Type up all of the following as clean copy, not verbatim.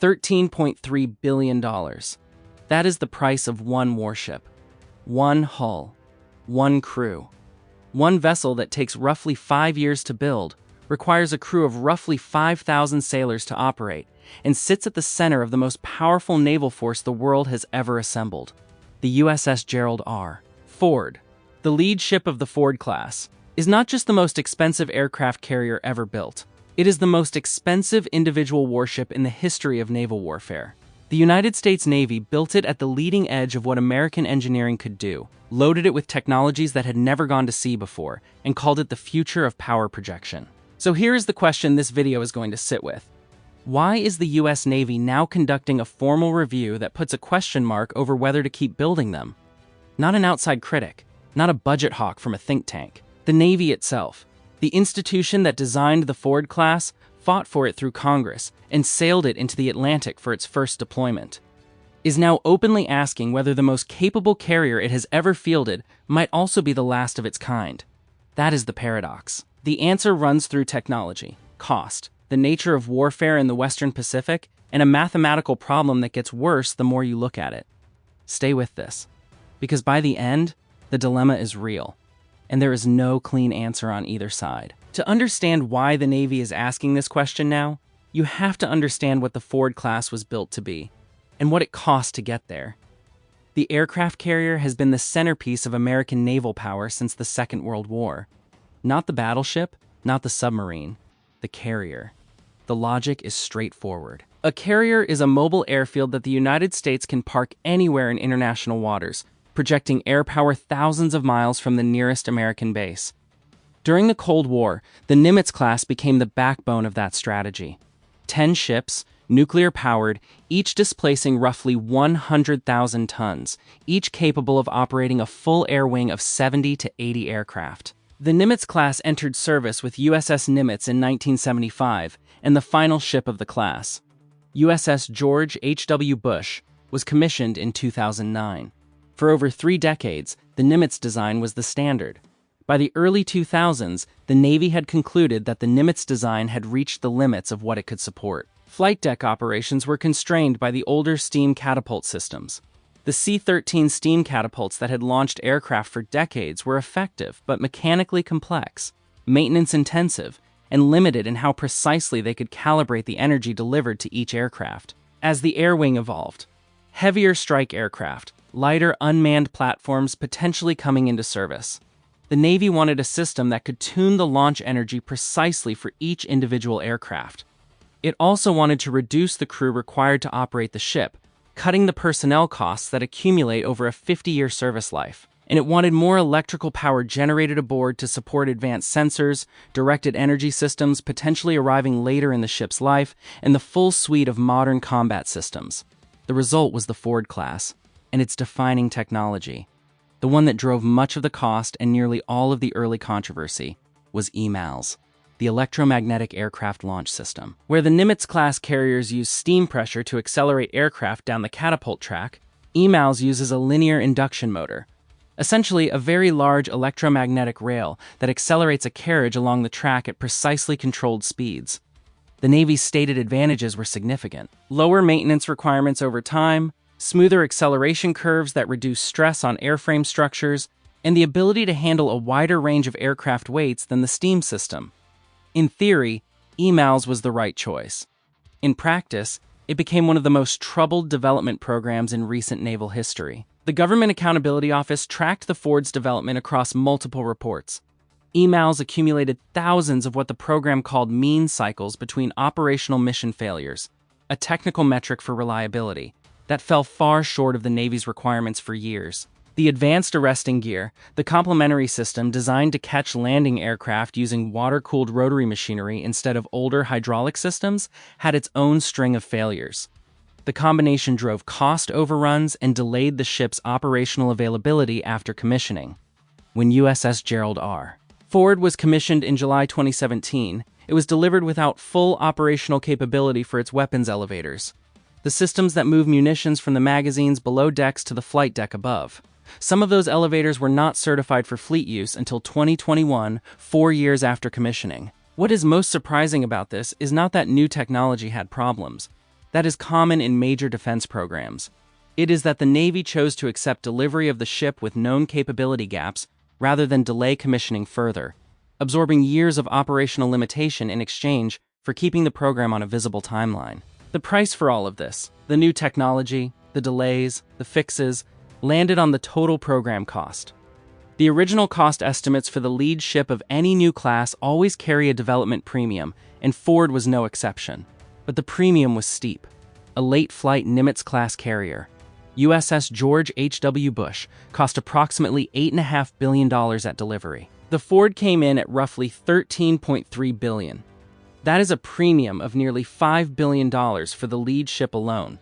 $13.3 billion. That is the price of one warship, one hull, one crew. One vessel that takes roughly 5 years to build, requires a crew of roughly 5,000 sailors to operate, and sits at the center of the most powerful naval force the world has ever assembled, the USS Gerald R. Ford, the lead ship of the Ford class, is not just the most expensive aircraft carrier ever built. It is the most expensive individual warship in the history of naval warfare. The United States Navy built it at the leading edge of what American engineering could do, loaded it with technologies that had never gone to sea before, and called it the future of power projection. So here is the question this video is going to sit with. Why is the US Navy now conducting a formal review that puts a question mark over whether to keep building them? Not an outside critic, not a budget hawk from a think tank. The Navy itself, the institution that designed the Ford class, fought for it through Congress, and sailed it into the Atlantic for its first deployment, is now openly asking whether the most capable carrier it has ever fielded might also be the last of its kind. That is the paradox. The answer runs through technology, cost, the nature of warfare in the Western Pacific, and a mathematical problem that gets worse the more you look at it. Stay with this, because by the end, the dilemma is real, and there is no clean answer on either side. To understand why the Navy is asking this question now, you have to understand what the Ford class was built to be, and what it cost to get there. The aircraft carrier has been the centerpiece of American naval power since the Second World War. Not the battleship, not the submarine, the carrier. The logic is straightforward. A carrier is a mobile airfield that the United States can park anywhere in international waters, projecting air power thousands of miles from the nearest American base. During the Cold War, the Nimitz class became the backbone of that strategy. 10 ships, nuclear-powered, each displacing roughly 100,000 tons, each capable of operating a full air wing of 70 to 80 aircraft. The Nimitz class entered service with USS Nimitz in 1975, and the final ship of the class, USS George H.W. Bush, was commissioned in 2009. For over 3 decades, the Nimitz design was the standard. By the early 2000s, the Navy had concluded that the Nimitz design had reached the limits of what it could support. Flight deck operations were constrained by the older steam catapult systems. The C-13 steam catapults that had launched aircraft for decades were effective but mechanically complex, maintenance-intensive, and limited in how precisely they could calibrate the energy delivered to each aircraft. As the air wing evolved, heavier strike aircraft, lighter unmanned platforms potentially coming into service, the Navy wanted a system that could tune the launch energy precisely for each individual aircraft. It also wanted to reduce the crew required to operate the ship, cutting the personnel costs that accumulate over a 50-year service life. And it wanted more electrical power generated aboard to support advanced sensors, directed energy systems potentially arriving later in the ship's life, and the full suite of modern combat systems. The result was the Ford class, and its defining technology. The one that drove much of the cost and nearly all of the early controversy was EMALS, the electromagnetic aircraft launch system. Where the Nimitz-class carriers use steam pressure to accelerate aircraft down the catapult track, EMALS uses a linear induction motor, essentially a very large electromagnetic rail that accelerates a carriage along the track at precisely controlled speeds. The Navy's stated advantages were significant: lower maintenance requirements over time, smoother acceleration curves that reduce stress on airframe structures, and the ability to handle a wider range of aircraft weights than the steam system. In theory, EMALS was the right choice. In practice, it became one of the most troubled development programs in recent naval history. The Government Accountability Office tracked the Ford's development across multiple reports. EMALS accumulated thousands of what the program called mean cycles between operational mission failures, a technical metric for reliability that fell far short of the Navy's requirements for years. The advanced arresting gear, the complementary system designed to catch landing aircraft using water-cooled rotary machinery instead of older hydraulic systems, had its own string of failures. The combination drove cost overruns and delayed the ship's operational availability after commissioning. When USS Gerald R. Ford was commissioned in July 2017, it was delivered without full operational capability for its weapons elevators, the systems that move munitions from the magazines below decks to the flight deck above. Some of those elevators were not certified for fleet use until 2021, 4 years after commissioning. What is most surprising about this is not that new technology had problems. that is common in major defense programs. It is that the Navy chose to accept delivery of the ship with known capability gaps rather than delay commissioning further, absorbing years of operational limitation in exchange for keeping the program on a visible timeline. The price for all of this, the new technology, the delays, the fixes, landed on the total program cost. The original cost estimates for the lead ship of any new class always carry a development premium, and Ford was no exception. But the premium was steep. A late-flight Nimitz-class carrier, USS George H.W. Bush, cost approximately $8.5 billion at delivery. The Ford came in at roughly $13.3 billion. That is a premium of nearly $5 billion for the lead ship alone.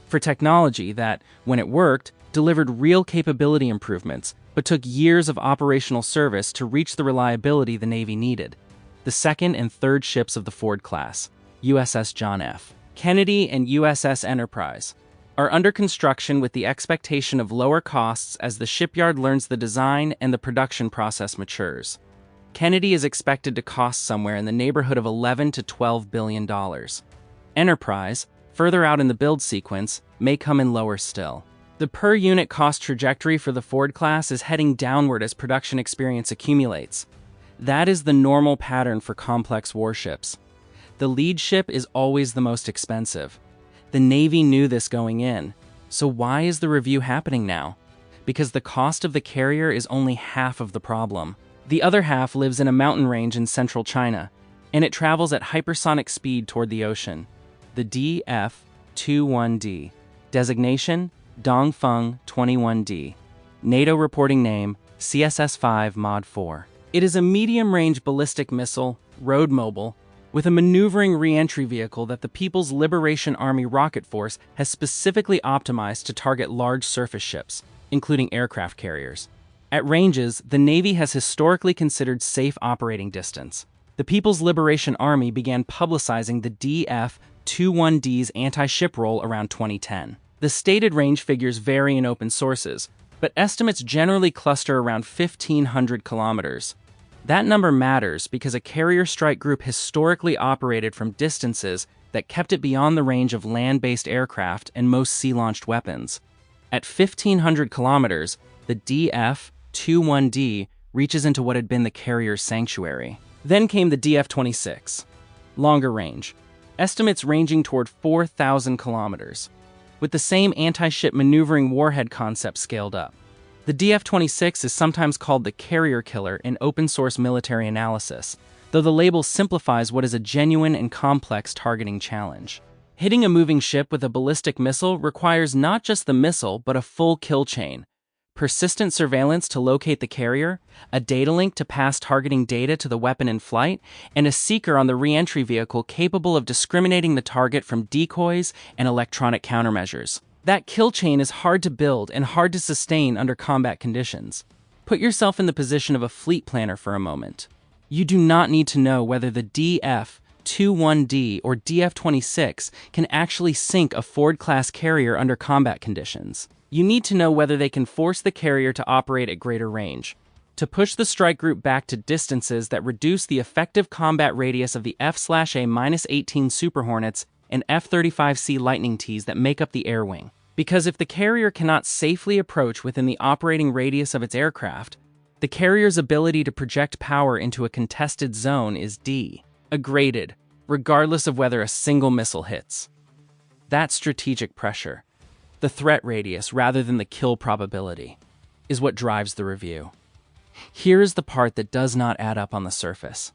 For technology that, when it worked, delivered real capability improvements, but took years of operational service to reach the reliability the Navy needed. The second and third ships of the Ford class, USS John F. Kennedy and USS Enterprise, are under construction with the expectation of lower costs as the shipyard learns the design and the production process matures. Kennedy is expected to cost somewhere in the neighborhood of $11 to $12 billion. Enterprise, further out in the build sequence, may come in lower still. The per-unit cost trajectory for the Ford class is heading downward as production experience accumulates. That is the normal pattern for complex warships. The lead ship is always the most expensive. The Navy knew this going in. So why is the review happening now? Because the cost of the carrier is only half of the problem. The other half lives in a mountain range in central China, and it travels at hypersonic speed toward the ocean. The DF-21D. Designation: Dongfeng 21D. NATO reporting name: CSS-5 Mod 4. It is a medium-range ballistic missile, road mobile, with a maneuvering re-entry vehicle that the People's Liberation Army Rocket Force has specifically optimized to target large surface ships, including aircraft carriers. At ranges, the Navy has historically considered safe operating distance. The People's Liberation Army began publicizing the DF-21D's anti-ship role around 2010. The stated range figures vary in open sources, but estimates generally cluster around 1,500 kilometers. That number matters because a carrier strike group historically operated from distances that kept it beyond the range of land-based aircraft and most sea-launched weapons. At 1,500 kilometers, the DF-21D reaches into what had been the carrier's sanctuary. Then came the DF-26. Longer range. Estimates ranging toward 4,000 kilometers. With the same anti-ship maneuvering warhead concept scaled up. The DF-26 is sometimes called the carrier killer in open-source military analysis, though the label simplifies what is a genuine and complex targeting challenge. Hitting a moving ship with a ballistic missile requires not just the missile, but a full kill chain. Persistent surveillance to locate the carrier, a data link to pass targeting data to the weapon in flight, and a seeker on the re-entry vehicle capable of discriminating the target from decoys and electronic countermeasures. That kill chain is hard to build and hard to sustain under combat conditions. Put yourself in the position of a fleet planner for a moment. You do not need to know whether the DF-21D or DF-26 can actually sink a Ford-class carrier under combat conditions. You need to know whether they can force the carrier to operate at greater range, to push the strike group back to distances that reduce the effective combat radius of the F/A-18 Super Hornets and F-35C Lightning Ts that make up the air wing. Because if the carrier cannot safely approach within the operating radius of its aircraft, the carrier's ability to project power into a contested zone is degraded, regardless of whether a single missile hits. That strategic pressure, the threat radius rather than the kill probability, is what drives the review. Here is the part that does not add up on the surface.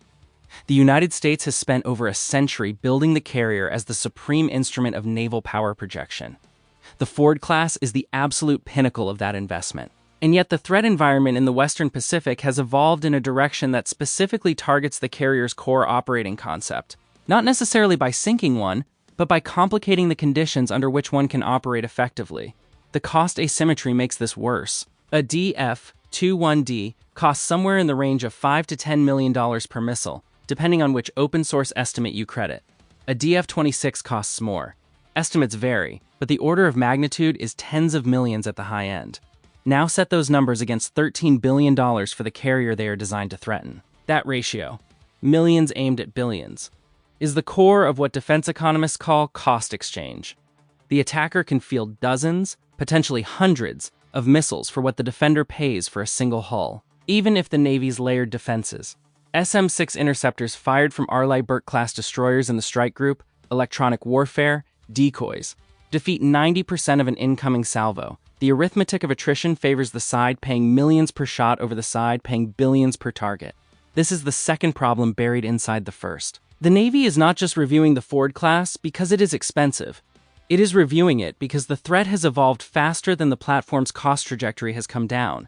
The United States has spent over a century building the carrier as the supreme instrument of naval power projection. The Ford class is the absolute pinnacle of that investment. And yet the threat environment in the Western Pacific has evolved in a direction that specifically targets the carrier's core operating concept, not necessarily by sinking one, but by complicating the conditions under which one can operate effectively. The cost asymmetry makes this worse. A DF-21D costs somewhere in the range of $5 to $10 million per missile, depending on which open-source estimate you credit. A DF-26 costs more. Estimates vary, but the order of magnitude is tens of millions at the high end. Now set those numbers against $13 billion for the carrier they are designed to threaten. That ratio, millions aimed at billions. is the core of what defense economists call cost exchange. The attacker can field dozens, potentially hundreds, of missiles for what the defender pays for a single hull, even if the Navy's layered defenses. SM-6 interceptors fired from Arleigh-Burke-class destroyers in the strike group, electronic warfare, decoys, defeat 90% of an incoming salvo. The arithmetic of attrition favors the side paying millions per shot over the side paying billions per target. This is the second problem buried inside the first. The Navy is not just reviewing the Ford class because it is expensive. It is reviewing it because the threat has evolved faster than the platform's cost trajectory has come down.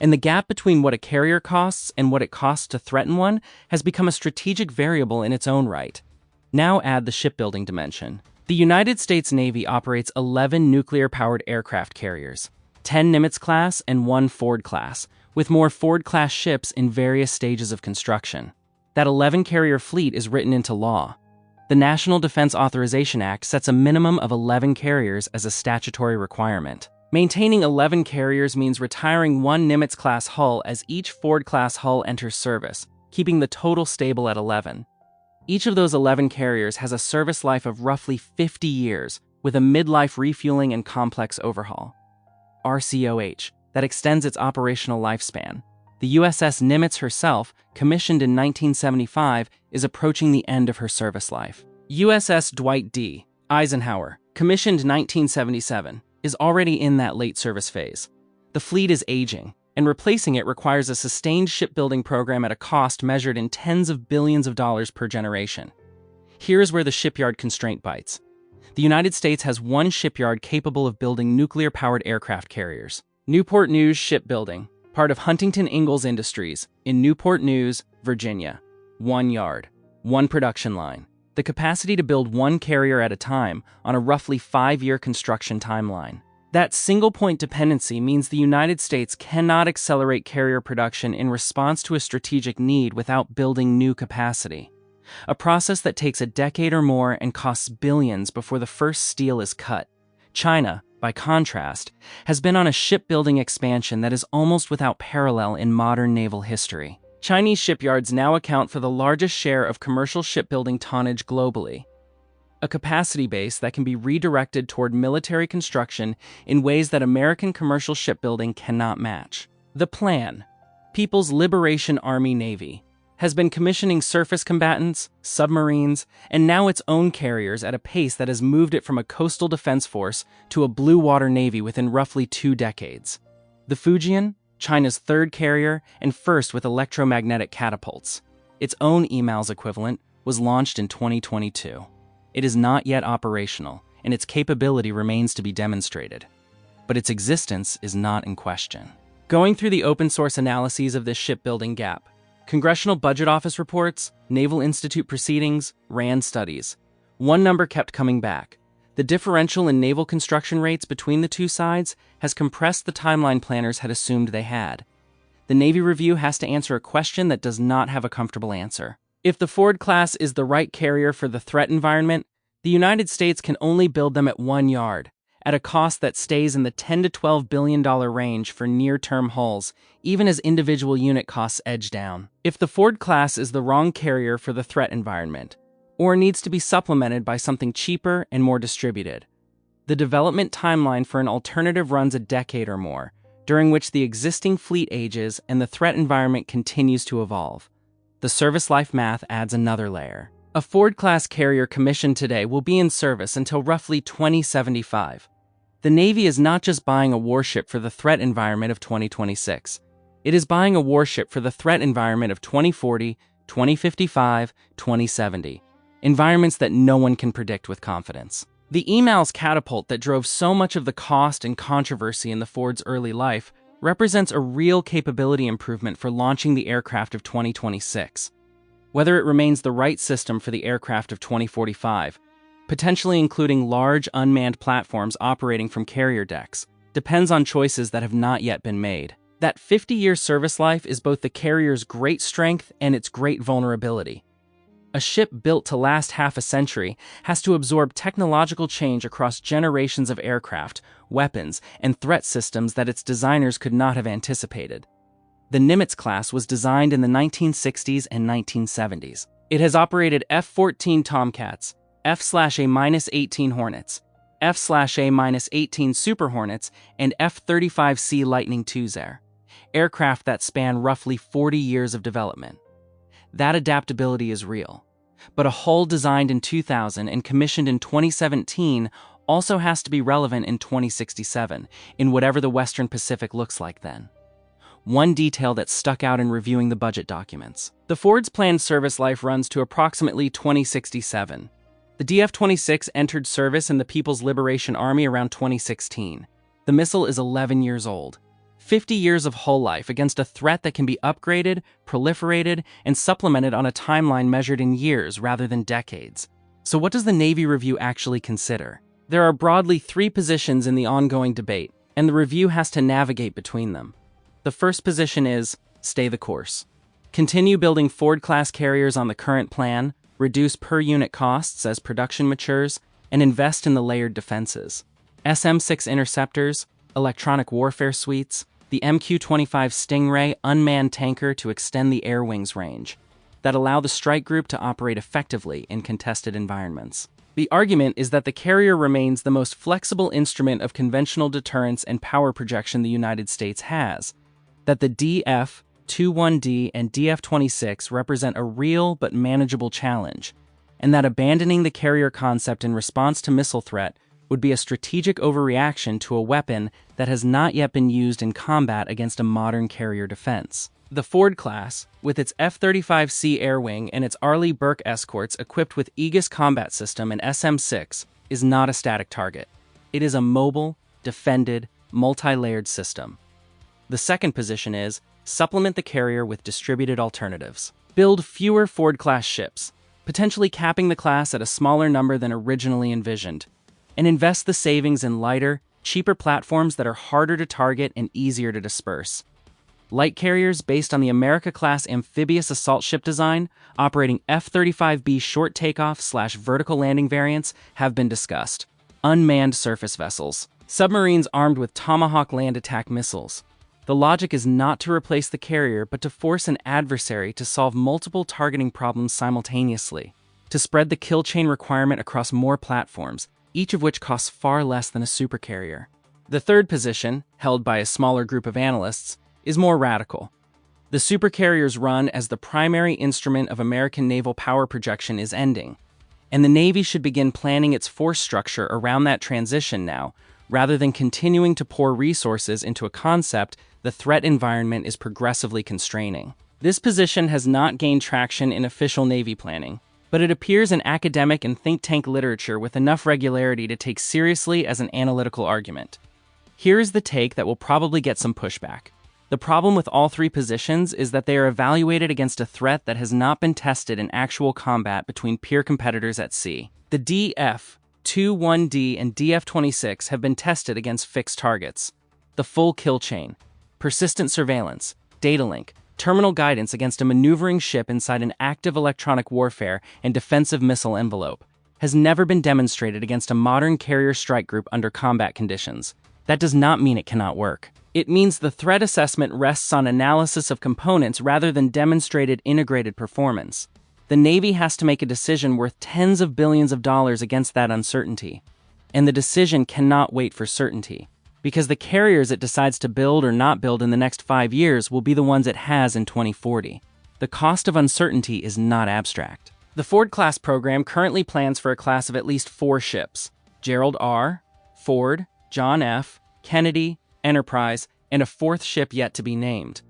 And the gap between what a carrier costs and what it costs to threaten one has become a strategic variable in its own right. Now add the shipbuilding dimension. The United States Navy operates 11 nuclear-powered aircraft carriers, 10 Nimitz class and 1 Ford class, with more Ford-class ships in various stages of construction. That 11-carrier fleet is written into law. The National Defense Authorization Act sets a minimum of 11 carriers as a statutory requirement. Maintaining 11 carriers means retiring one Nimitz-class hull as each Ford-class hull enters service, keeping the total stable at 11. Each of those 11 carriers has a service life of roughly 50 years, with a midlife refueling and complex overhaul. RCOH, that extends its operational lifespan. The USS Nimitz herself, commissioned in 1975, is approaching the end of her service life. USS Dwight D. Eisenhower, commissioned 1977, is already in that late service phase. The fleet is aging, and replacing it requires a sustained shipbuilding program at a cost measured in tens of billions of dollars per generation. Here's where the shipyard constraint bites. The United States has one shipyard capable of building nuclear-powered aircraft carriers. Newport News Shipbuilding, part of Huntington Ingalls Industries, in Newport News, Virginia. 1 yard, 1 production line. The capacity to build one carrier at a time on a roughly 5-year construction timeline. That single-point dependency means the United States cannot accelerate carrier production in response to a strategic need without building new capacity. A process that takes a decade or more and costs billions before the first steel is cut. China, by contrast, has been on a shipbuilding expansion that is almost without parallel in modern naval history. Chinese shipyards now account for the largest share of commercial shipbuilding tonnage globally. A capacity base that can be redirected toward military construction in ways that American commercial shipbuilding cannot match. The plan, People's Liberation Army Navy, has been commissioning surface combatants, submarines, and now its own carriers at a pace that has moved it from a coastal defense force to a blue water navy within roughly 2 decades. The Fujian, China's third carrier and first with electromagnetic catapults, its own EMALS equivalent, was launched in 2022. It is not yet operational, and its capability remains to be demonstrated. But its existence is not in question. Going through the open-source analyses of this shipbuilding gap, Congressional Budget Office reports, Naval Institute proceedings, RAND studies, one number kept coming back. The differential in naval construction rates between the two sides has compressed the timeline planners had assumed they had. The Navy Review has to answer a question that does not have a comfortable answer. If the Ford class is the right carrier for the threat environment, the United States can only build them at 1 yard, at a cost that stays in the $10 to $12 billion range for near-term hulls, even as individual unit costs edge down. If the Ford class is the wrong carrier for the threat environment, or needs to be supplemented by something cheaper and more distributed, the development timeline for an alternative runs a decade or more, during which the existing fleet ages and the threat environment continues to evolve. The service life math adds another layer. A Ford-class carrier commissioned today will be in service until roughly 2075. The Navy is not just buying a warship for the threat environment of 2026. It is buying a warship for the threat environment of 2040, 2055, 2070. Environments that no one can predict with confidence. The EMALS catapult that drove so much of the cost and controversy in the Ford's early life represents a real capability improvement for launching the aircraft of 2026. Whether it remains the right system for the aircraft of 2045, potentially including large unmanned platforms operating from carrier decks, depends on choices that have not yet been made. That 50-year service life is both the carrier's great strength and its great vulnerability. A ship built to last half a century has to absorb technological change across generations of aircraft, weapons, and threat systems that its designers could not have anticipated. The Nimitz class was designed in the 1960s and 1970s. It has operated F-14 Tomcats, F/A-18 Hornets, F/A-18 Super Hornets, and F-35C Lightning IIs aircraft that span roughly 40 years of development. That adaptability is real. But a hull designed in 2000 and commissioned in 2017 also has to be relevant in 2067, in whatever the Western Pacific looks like then. One detail that stuck out in reviewing the budget documents. The Ford's planned service life runs to approximately 2067. The DF-26 entered service in the People's Liberation Army around 2016. The missile is 11 years old. 50 years of hull life against a threat that can be upgraded, proliferated, and supplemented on a timeline measured in years rather than decades. So what does the Navy review actually consider? There are broadly 3 positions in the ongoing debate, and the review has to navigate between them. The first position is, stay the course. Continue building Ford-class carriers on the current plan, reduce per-unit costs as production matures, and invest in the layered defenses. SM-6 interceptors, electronic warfare suites, the MQ-25 Stingray unmanned tanker to extend the air wings range, that allow the strike group to operate effectively in contested environments. The argument is that the carrier remains the most flexible instrument of conventional deterrence and power projection the United States has, that the DF-21D and DF-26 represent a real but manageable challenge, and that abandoning the carrier concept in response to missile threat would be a strategic overreaction to a weapon that has not yet been used in combat against a modern carrier defense. The Ford class, with its F-35C air wing and its Arleigh Burke escorts equipped with Aegis combat system and SM-6, is not a static target. It is a mobile, defended, multi-layered system. The second position is, supplement the carrier with distributed alternatives. Build fewer Ford-class ships, potentially capping the class at a smaller number than originally envisioned, and invest the savings in lighter, cheaper platforms that are harder to target and easier to disperse. Light carriers based on the America-class amphibious assault ship design, operating F-35B short takeoff/vertical landing variants, have been discussed. Unmanned surface vessels. Submarines armed with Tomahawk land attack missiles. The logic is not to replace the carrier, but to force an adversary to solve multiple targeting problems simultaneously, to spread the kill chain requirement across more platforms, each of which costs far less than a supercarrier. The third position, held by a smaller group of analysts, is more radical. The supercarrier's run as the primary instrument of American naval power projection is ending, and the Navy should begin planning its force structure around that transition now, rather than continuing to pour resources into a concept the threat environment is progressively constraining. This position has not gained traction in official Navy planning, but it appears in academic and think tank literature with enough regularity to take seriously as an analytical argument. Here is the take that will probably get some pushback. The problem with all 3 positions is that they are evaluated against a threat that has not been tested in actual combat between peer competitors at sea. The DF-21D and DF-26 have been tested against fixed targets. The full kill chain, persistent surveillance, data link, terminal guidance against a maneuvering ship inside an active electronic warfare and defensive missile envelope, has never been demonstrated against a modern carrier strike group under combat conditions. That does not mean it cannot work. It means the threat assessment rests on analysis of components rather than demonstrated integrated performance. The Navy has to make a decision worth tens of billions of dollars against that uncertainty. And the decision cannot wait for certainty, because the carriers it decides to build or not build in the next 5 years will be the ones it has in 2040. The cost of uncertainty is not abstract. The Ford-class program currently plans for a class of at least 4 ships: Gerald R, Ford, John F, Kennedy, Enterprise, and a 4th ship yet to be named.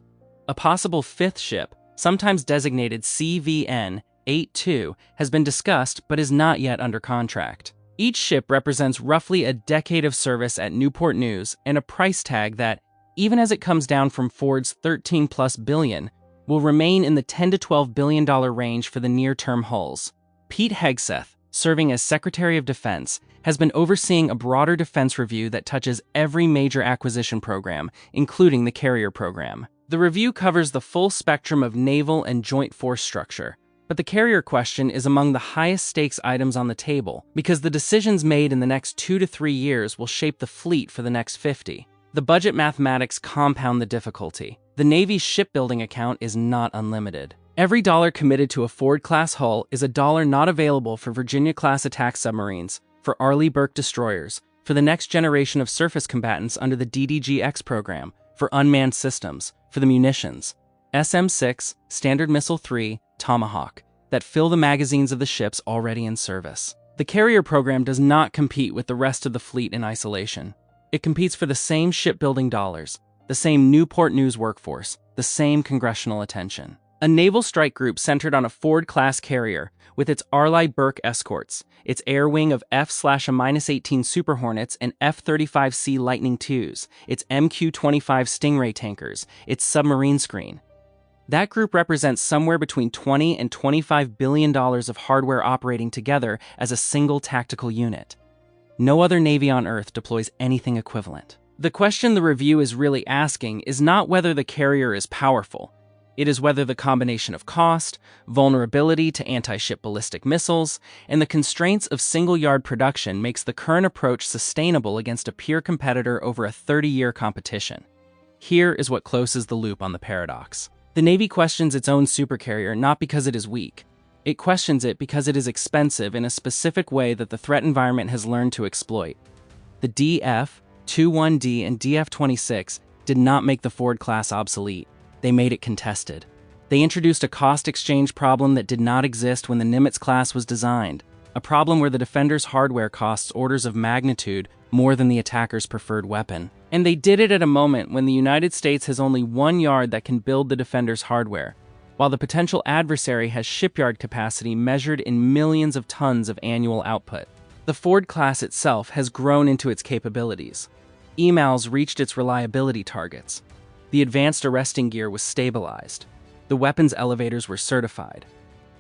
A possible 5th ship, sometimes designated CVN-82, has been discussed but is not yet under contract. Each ship represents roughly a decade of service at Newport News and a price tag that, even as it comes down from Ford's $13+ billion, will remain in the $10 to $12 billion range for the near-term hulls. Pete Hegseth, serving as Secretary of Defense, has been overseeing a broader defense review that touches every major acquisition program, including the carrier program. The review covers the full spectrum of naval and joint force structure, but the carrier question is among the highest stakes items on the table because the decisions made in the next 2 to 3 years will shape the fleet for the next 50. The budget mathematics compound the difficulty. The Navy's shipbuilding account is not unlimited. Every dollar committed to a Ford-class hull is a dollar not available for Virginia-class attack submarines, for Arleigh-Burke destroyers, for the next generation of surface combatants under the DDG-X program, for unmanned systems, for the munitions, SM-6, Standard Missile-3, Tomahawk, that fill the magazines of the ships already in service. The carrier program does not compete with the rest of the fleet in isolation. It competes for the same shipbuilding dollars, the same Newport News workforce, the same congressional attention. A naval strike group centered on a Ford-class carrier, with its Arleigh-Burke escorts, its air wing of F/A-18 Super Hornets and F-35C Lightning IIs, its MQ-25 Stingray tankers, its submarine screen. That group represents somewhere between $20 and $25 billion of hardware operating together as a single tactical unit. No other Navy on Earth deploys anything equivalent. The question the review is really asking is not whether the carrier is powerful. It is whether the combination of cost, vulnerability to anti-ship ballistic missiles, and the constraints of single-yard production makes the current approach sustainable against a peer competitor over a 30-year competition. Here is what closes the loop on the paradox. The Navy questions its own supercarrier not because it is weak. It questions it because it is expensive in a specific way that the threat environment has learned to exploit. The DF-21D and DF-26 did not make the Ford class obsolete. They made it contested. They introduced a cost exchange problem that did not exist when the Nimitz class was designed, a problem where the defender's hardware costs orders of magnitude more than the attacker's preferred weapon. And they did it at a moment when the United States has only one yard that can build the defender's hardware, while the potential adversary has shipyard capacity measured in millions of tons of annual output. The Ford class itself has grown into its capabilities. EMALS reached its reliability targets. The advanced arresting gear was stabilized. The weapons elevators were certified.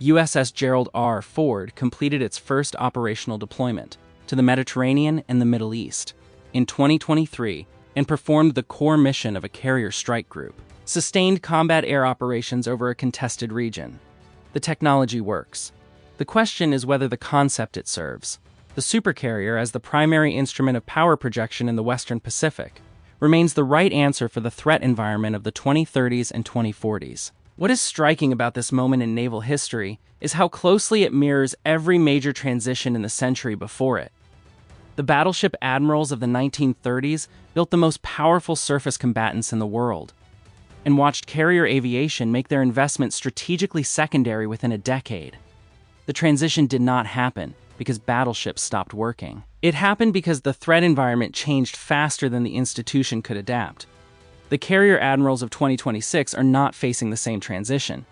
USS Gerald R. Ford completed its first operational deployment to the Mediterranean and the Middle East in 2023 and performed the core mission of a carrier strike group. Sustained combat air operations over a contested region. The technology works. The question is whether the concept it serves. The supercarrier, as the primary instrument of power projection in the Western Pacific, remains the right answer for the threat environment of the 2030s and 2040s. What is striking about this moment in naval history is how closely it mirrors every major transition in the century before it. The battleship admirals of the 1930s built the most powerful surface combatants in the world, and watched carrier aviation make their investment strategically secondary within a decade. The transition did not happen because battleships stopped working. It happened because the threat environment changed faster than the institution could adapt. The carrier admirals of 2026 are not facing the same transition.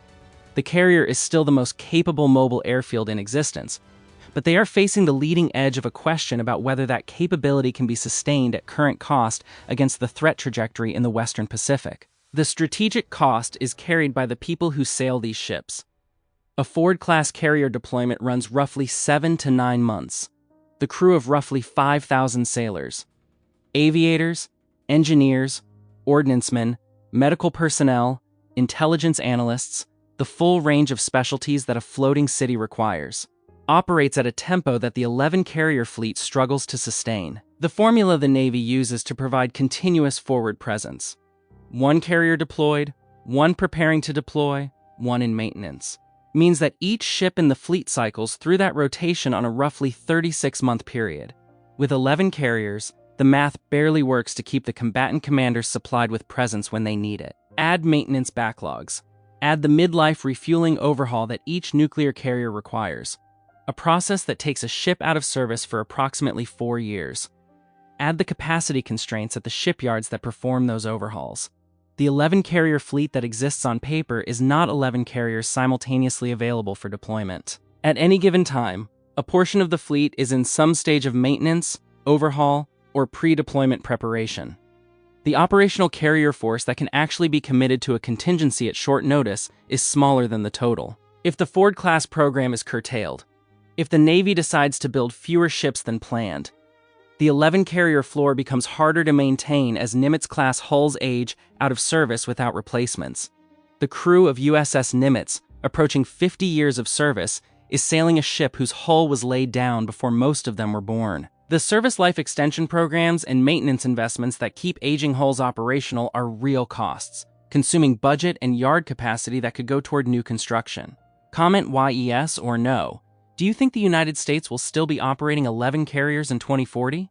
The carrier is still the most capable mobile airfield in existence, but they are facing the leading edge of a question about whether that capability can be sustained at current cost against the threat trajectory in the Western Pacific. The strategic cost is carried by the people who sail these ships. A Ford-class carrier deployment runs roughly 7 to 9 months. The crew of roughly 5,000 sailors, aviators, engineers, ordnancemen, medical personnel, intelligence analysts, the full range of specialties that a floating city requires, operates at a tempo that the 11 carrier fleet struggles to sustain. The formula the Navy uses to provide continuous forward presence. One carrier deployed, one preparing to deploy, one in maintenance, means that each ship in the fleet cycles through that rotation on a roughly 36-month period. With 11 carriers, the math barely works to keep the combatant commanders supplied with presence when they need it. Add maintenance backlogs. Add the midlife refueling overhaul that each nuclear carrier requires, a process that takes a ship out of service for approximately 4 years. Add the capacity constraints at the shipyards that perform those overhauls. The 11 carrier fleet that exists on paper is not 11 carriers simultaneously available for deployment. At any given time, a portion of the fleet is in some stage of maintenance, overhaul, or pre-deployment preparation. The operational carrier force that can actually be committed to a contingency at short notice is smaller than the total. If the Ford-class program is curtailed, if the Navy decides to build fewer ships than planned, the 11 carrier floor becomes harder to maintain as Nimitz-class hulls age out of service without replacements. The crew of USS Nimitz, approaching 50 years of service, is sailing a ship whose hull was laid down before most of them were born. The service life extension programs and maintenance investments that keep aging hulls operational are real costs, consuming budget and yard capacity that could go toward new construction. Comment yes or no. Do you think the United States will still be operating 11 carriers in 2040?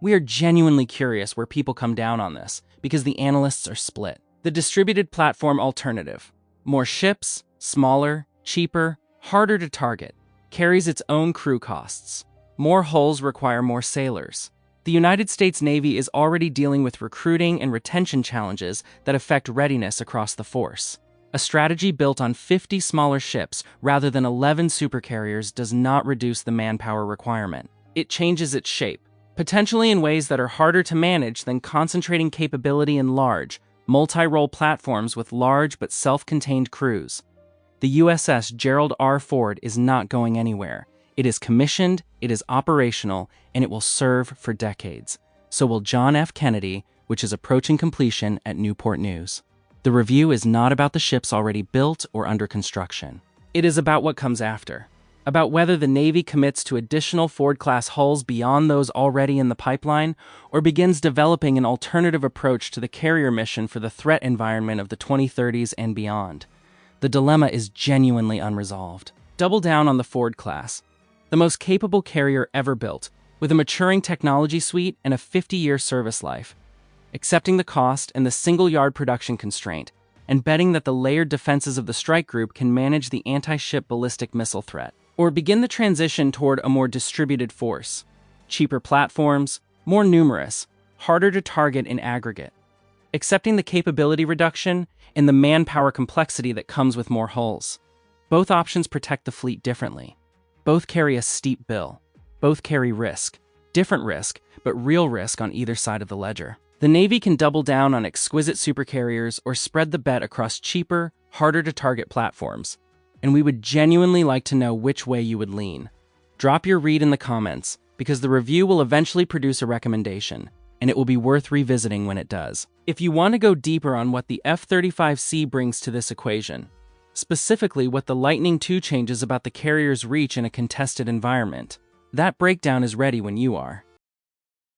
We are genuinely curious where people come down on this, because the analysts are split. The distributed platform alternative. More ships, smaller, cheaper, harder to target, carries its own crew costs. More hulls require more sailors. The United States Navy is already dealing with recruiting and retention challenges that affect readiness across the force. A strategy built on 50 smaller ships rather than 11 supercarriers does not reduce the manpower requirement. It changes its shape, potentially in ways that are harder to manage than concentrating capability in large, multi-role platforms with large but self-contained crews. The USS Gerald R is not going anywhere. It is commissioned, it is operational, and it will serve for decades. So will John F. Kennedy, which is approaching completion at Newport News. The review is not about the ships already built or under construction. It is about what comes after. About whether the Navy commits to additional Ford-class hulls beyond those already in the pipeline, or begins developing an alternative approach to the carrier mission for the threat environment of the 2030s and beyond. The dilemma is genuinely unresolved. Double down on the Ford-class, the most capable carrier ever built, with a maturing technology suite and a 50-year service life, accepting the cost and the single-yard production constraint, and betting that the layered defenses of the strike group can manage the anti-ship ballistic missile threat. Or begin the transition toward a more distributed force, cheaper platforms, more numerous, harder to target in aggregate, accepting the capability reduction and the manpower complexity that comes with more hulls. Both options protect the fleet differently. Both carry a steep bill. Both carry risk. Different risk, but real risk on either side of the ledger. The Navy can double down on exquisite supercarriers or spread the bet across cheaper, harder-to-target platforms. And we would genuinely like to know which way you would lean. Drop your read in the comments, because the review will eventually produce a recommendation, and it will be worth revisiting when it does. If you want to go deeper on what the F-35C brings to this equation, specifically what the Lightning II changes about the carrier's reach in a contested environment, that breakdown is ready when you are.